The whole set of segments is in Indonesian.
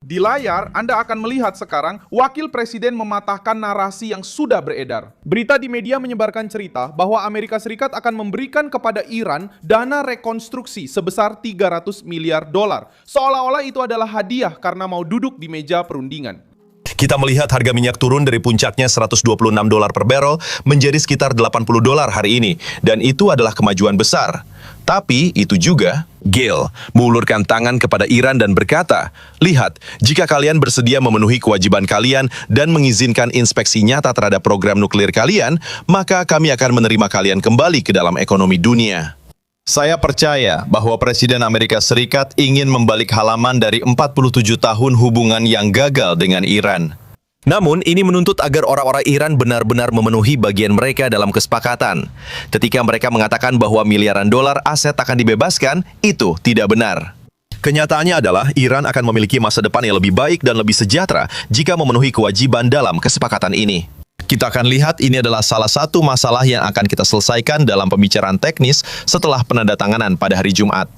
Di layar, Anda akan melihat sekarang wakil presiden mematahkan narasi yang sudah beredar. Berita di media menyebarkan cerita bahwa Amerika Serikat akan memberikan kepada Iran dana rekonstruksi sebesar 300 miliar dolar. Seolah-olah itu adalah hadiah karena mau duduk di meja perundingan. Kita melihat harga minyak turun dari puncaknya 126 dolar per barrel menjadi sekitar 80 dolar hari ini. Dan itu adalah kemajuan besar. Tapi itu juga, Gil mengulurkan tangan kepada Iran dan berkata, "Lihat, jika kalian bersedia memenuhi kewajiban kalian dan mengizinkan inspeksi nyata terhadap program nuklir kalian, maka kami akan menerima kalian kembali ke dalam ekonomi dunia." Saya percaya bahwa Presiden Amerika Serikat ingin membalik halaman dari 47 tahun hubungan yang gagal dengan Iran. Namun, ini menuntut agar orang-orang Iran benar-benar memenuhi bagian mereka dalam kesepakatan. Ketika mereka mengatakan bahwa miliaran dolar aset akan dibebaskan, itu tidak benar. Kenyataannya adalah Iran akan memiliki masa depan yang lebih baik dan lebih sejahtera jika memenuhi kewajiban dalam kesepakatan ini. Kita akan lihat ini adalah salah satu masalah yang akan kita selesaikan dalam pembicaraan teknis setelah penandatanganan pada hari Jumat.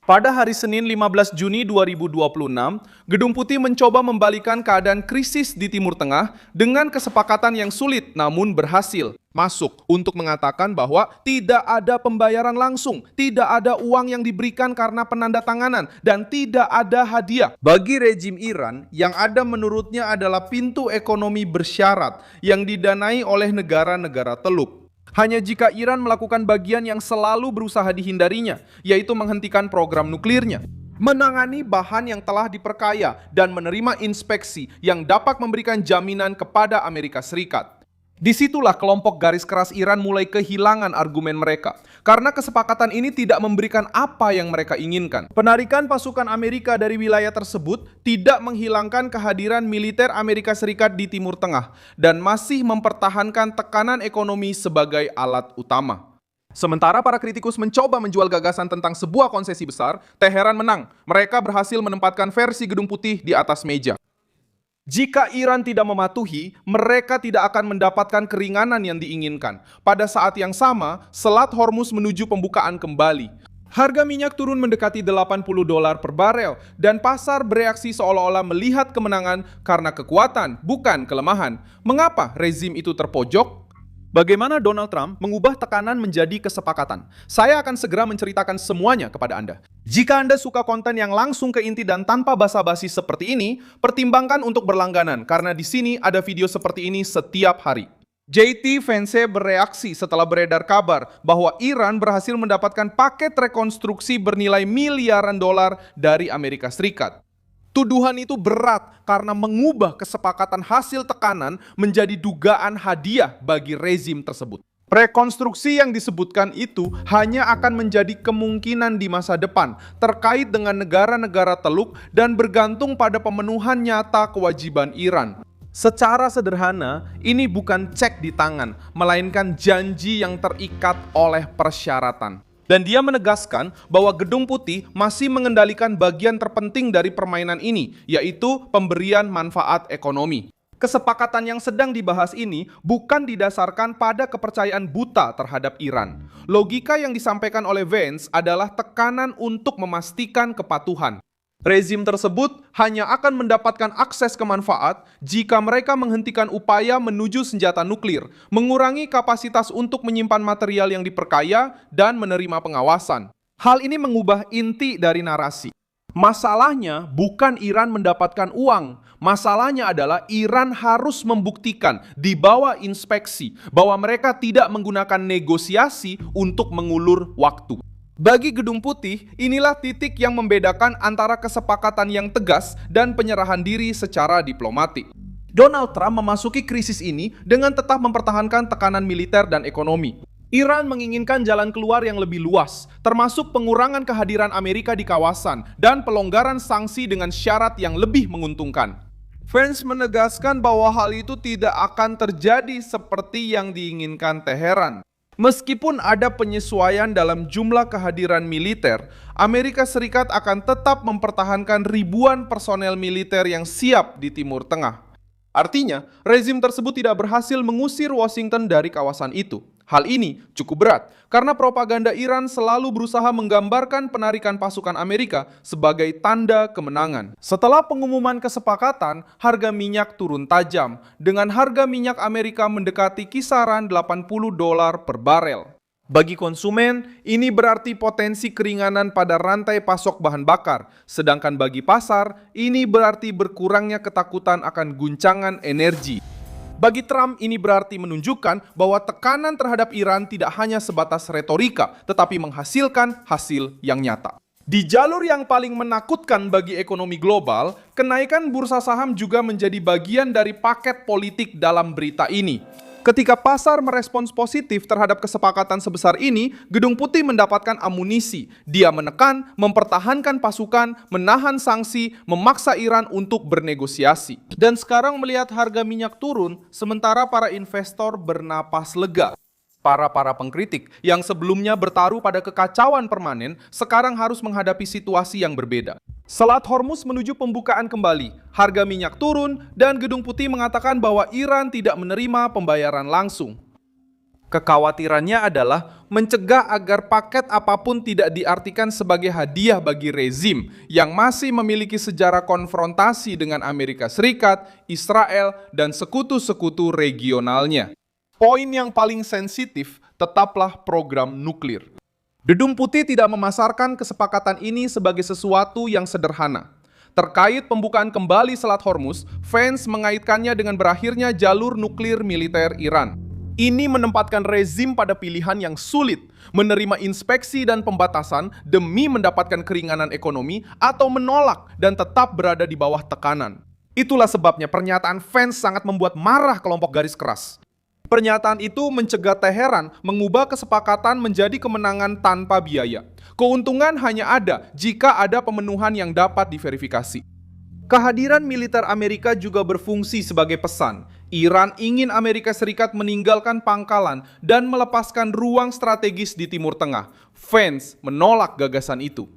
Pada hari Senin 15 Juni 2026, Gedung Putih mencoba membalikan keadaan krisis di Timur Tengah dengan kesepakatan yang sulit namun berhasil masuk untuk mengatakan bahwa tidak ada pembayaran langsung, tidak ada uang yang diberikan karena penandatanganan, dan tidak ada hadiah. Bagi rejim Iran, yang ada menurutnya adalah pintu ekonomi bersyarat yang didanai oleh negara-negara Teluk. Hanya jika Iran melakukan bagian yang selalu berusaha dihindarinya, yaitu menghentikan program nuklirnya, menangani bahan yang telah diperkaya, dan menerima inspeksi yang dapat memberikan jaminan kepada Amerika Serikat. Disitulah kelompok garis keras Iran mulai kehilangan argumen mereka, karena kesepakatan ini tidak memberikan apa yang mereka inginkan. Penarikan pasukan Amerika dari wilayah tersebut tidak menghilangkan kehadiran militer Amerika Serikat di Timur Tengah, dan masih mempertahankan tekanan ekonomi sebagai alat utama. Sementara para kritikus mencoba menjual gagasan tentang sebuah konsesi besar, Teheran menang. Mereka berhasil menempatkan versi Gedung Putih di atas meja. Jika Iran tidak mematuhi, mereka tidak akan mendapatkan keringanan yang diinginkan. Pada saat yang sama, Selat Hormuz menuju pembukaan kembali. Harga minyak turun mendekati 80 dolar per barel, dan pasar bereaksi seolah-olah melihat kemenangan karena kekuatan, bukan kelemahan. Mengapa rezim itu terpojok? Bagaimana Donald Trump mengubah tekanan menjadi kesepakatan? Saya akan segera menceritakan semuanya kepada Anda. Jika Anda suka konten yang langsung ke inti dan tanpa basa-basi seperti ini, pertimbangkan untuk berlangganan, karena di sini ada video seperti ini setiap hari. JT Vance bereaksi setelah beredar kabar bahwa Iran berhasil mendapatkan paket rekonstruksi bernilai miliaran dolar dari Amerika Serikat. Tuduhan itu berat karena mengubah kesepakatan hasil tekanan menjadi dugaan hadiah bagi rezim tersebut. Rekonstruksi yang disebutkan itu hanya akan menjadi kemungkinan di masa depan terkait dengan negara-negara Teluk dan bergantung pada pemenuhan nyata kewajiban Iran. Secara sederhana, ini bukan cek di tangan, melainkan janji yang terikat oleh persyaratan. Dan dia menegaskan bahwa Gedung Putih masih mengendalikan bagian terpenting dari permainan ini, yaitu pemberian manfaat ekonomi. Kesepakatan yang sedang dibahas ini bukan didasarkan pada kepercayaan buta terhadap Iran. Logika yang disampaikan oleh Vance adalah tekanan untuk memastikan kepatuhan. Rezim tersebut hanya akan mendapatkan akses ke manfaat jika mereka menghentikan upaya menuju senjata nuklir, mengurangi kapasitas untuk menyimpan material yang diperkaya, dan menerima pengawasan. Hal ini mengubah inti dari narasi. Masalahnya bukan Iran mendapatkan uang. Masalahnya adalah Iran harus membuktikan di bawah inspeksi bahwa mereka tidak menggunakan negosiasi untuk mengulur waktu. Bagi Gedung Putih, inilah titik yang membedakan antara kesepakatan yang tegas dan penyerahan diri secara diplomatik. Donald Trump memasuki krisis ini dengan tetap mempertahankan tekanan militer dan ekonomi. Iran menginginkan jalan keluar yang lebih luas, termasuk pengurangan kehadiran Amerika di kawasan dan pelonggaran sanksi dengan syarat yang lebih menguntungkan. Vance menegaskan bahwa hal itu tidak akan terjadi seperti yang diinginkan Teheran. Meskipun ada penyesuaian dalam jumlah kehadiran militer, Amerika Serikat akan tetap mempertahankan ribuan personel militer yang siap di Timur Tengah. Artinya, rezim tersebut tidak berhasil mengusir Washington dari kawasan itu. Hal ini cukup berat karena propaganda Iran selalu berusaha menggambarkan penarikan pasukan Amerika sebagai tanda kemenangan. Setelah pengumuman kesepakatan, harga minyak turun tajam dengan harga minyak Amerika mendekati kisaran $80 per barel. Bagi konsumen, ini berarti potensi keringanan pada rantai pasok bahan bakar, sedangkan bagi pasar, ini berarti berkurangnya ketakutan akan guncangan energi. Bagi Trump, ini berarti menunjukkan bahwa tekanan terhadap Iran tidak hanya sebatas retorika, tetapi menghasilkan hasil yang nyata. Di jalur yang paling menakutkan bagi ekonomi global, kenaikan bursa saham juga menjadi bagian dari paket politik dalam berita ini. Ketika pasar merespons positif terhadap kesepakatan sebesar ini, Gedung Putih mendapatkan amunisi. Dia menekan, mempertahankan pasukan, menahan sanksi, memaksa Iran untuk bernegosiasi. Dan sekarang melihat harga minyak turun, sementara para investor bernapas lega. Para pengkritik yang sebelumnya bertaruh pada kekacauan permanen, sekarang harus menghadapi situasi yang berbeda. Selat Hormuz menuju pembukaan kembali, harga minyak turun, dan Gedung Putih mengatakan bahwa Iran tidak menerima pembayaran langsung. Kekhawatirannya adalah mencegah agar paket apapun tidak diartikan sebagai hadiah bagi rezim yang masih memiliki sejarah konfrontasi dengan Amerika Serikat, Israel, dan sekutu-sekutu regionalnya. Poin yang paling sensitif tetaplah program nuklir. Gedung Putih tidak memasarkan kesepakatan ini sebagai sesuatu yang sederhana. Terkait pembukaan kembali Selat Hormuz, fans mengaitkannya dengan berakhirnya jalur nuklir militer Iran. Ini menempatkan rezim pada pilihan yang sulit, menerima inspeksi dan pembatasan demi mendapatkan keringanan ekonomi atau menolak dan tetap berada di bawah tekanan. Itulah sebabnya pernyataan fans sangat membuat marah kelompok garis keras. Pernyataan itu mencegah Teheran mengubah kesepakatan menjadi kemenangan tanpa biaya. Keuntungan hanya ada jika ada pemenuhan yang dapat diverifikasi. Kehadiran militer Amerika juga berfungsi sebagai pesan. Iran ingin Amerika Serikat meninggalkan pangkalan dan melepaskan ruang strategis di Timur Tengah. Fans menolak gagasan itu.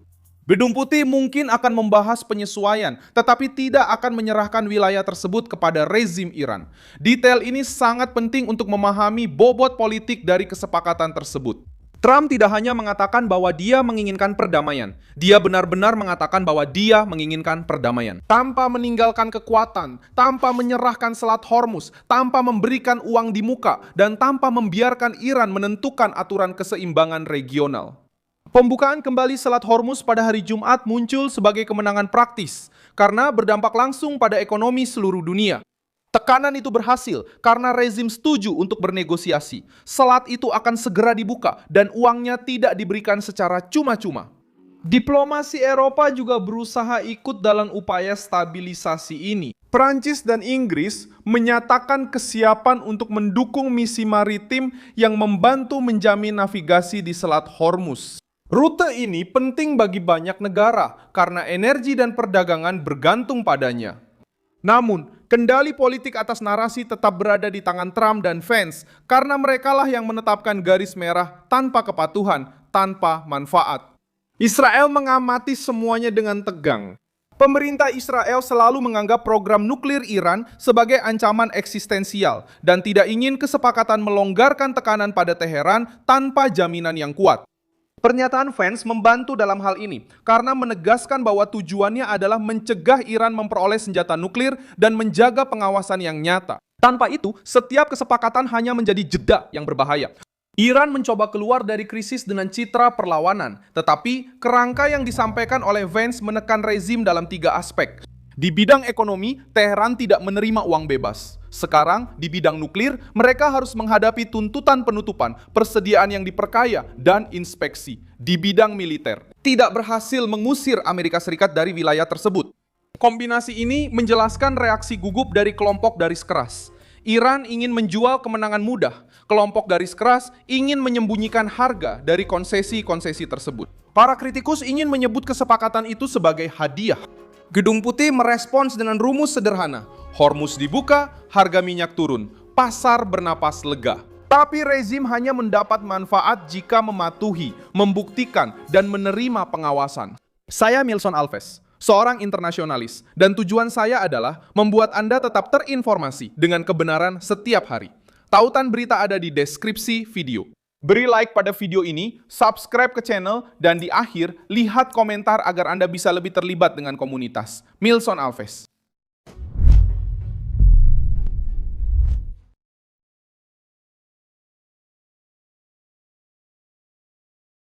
Gedung Putih mungkin akan membahas penyesuaian, tetapi tidak akan menyerahkan wilayah tersebut kepada rezim Iran. Detail ini sangat penting untuk memahami bobot politik dari kesepakatan tersebut. Trump tidak hanya mengatakan bahwa dia menginginkan perdamaian, dia benar-benar mengatakan bahwa dia menginginkan perdamaian. Tanpa meninggalkan kekuatan, tanpa menyerahkan Selat Hormuz, tanpa memberikan uang di muka, dan tanpa membiarkan Iran menentukan aturan keseimbangan regional. Pembukaan kembali Selat Hormuz pada hari Jumat muncul sebagai kemenangan praktis karena berdampak langsung pada ekonomi seluruh dunia. Tekanan itu berhasil karena rezim setuju untuk bernegosiasi. Selat itu akan segera dibuka dan uangnya tidak diberikan secara cuma-cuma. Diplomasi Eropa juga berusaha ikut dalam upaya stabilisasi ini. Prancis dan Inggris menyatakan kesiapan untuk mendukung misi maritim yang membantu menjamin navigasi di Selat Hormuz. Rute ini penting bagi banyak negara karena energi dan perdagangan bergantung padanya. Namun, kendali politik atas narasi tetap berada di tangan Trump dan fans karena merekalah yang menetapkan garis merah tanpa kepatuhan, tanpa manfaat. Israel mengamati semuanya dengan tegang. Pemerintah Israel selalu menganggap program nuklir Iran sebagai ancaman eksistensial dan tidak ingin kesepakatan melonggarkan tekanan pada Teheran tanpa jaminan yang kuat. Pernyataan fans membantu dalam hal ini karena menegaskan bahwa tujuannya adalah mencegah Iran memperoleh senjata nuklir dan menjaga pengawasan yang nyata. Tanpa itu, setiap kesepakatan hanya menjadi jeda yang berbahaya. Iran mencoba keluar dari krisis dengan citra perlawanan, tetapi kerangka yang disampaikan oleh Vance menekan rezim dalam 3 aspek. Di bidang ekonomi, Teheran tidak menerima uang bebas. Sekarang, di bidang nuklir, mereka harus menghadapi tuntutan penutupan, persediaan yang diperkaya, dan inspeksi. Di bidang militer, tidak berhasil mengusir Amerika Serikat dari wilayah tersebut. Kombinasi ini menjelaskan reaksi gugup dari kelompok garis keras. Iran ingin menjual kemenangan mudah. Kelompok garis keras ingin menyembunyikan harga dari konsesi-konsesi tersebut. Para kritikus ingin menyebut kesepakatan itu sebagai hadiah. Gedung Putih merespons dengan rumus sederhana. Hormuz dibuka, harga minyak turun, pasar bernapas lega. Tapi rezim hanya mendapat manfaat jika mematuhi, membuktikan, dan menerima pengawasan. Saya Milson Alves, seorang internasionalis, dan tujuan saya adalah membuat Anda tetap terinformasi dengan kebenaran setiap hari. Tautan berita ada di deskripsi video. Beri like pada video ini, subscribe ke channel, dan di akhir, lihat komentar agar Anda bisa lebih terlibat dengan komunitas. Milson Alves.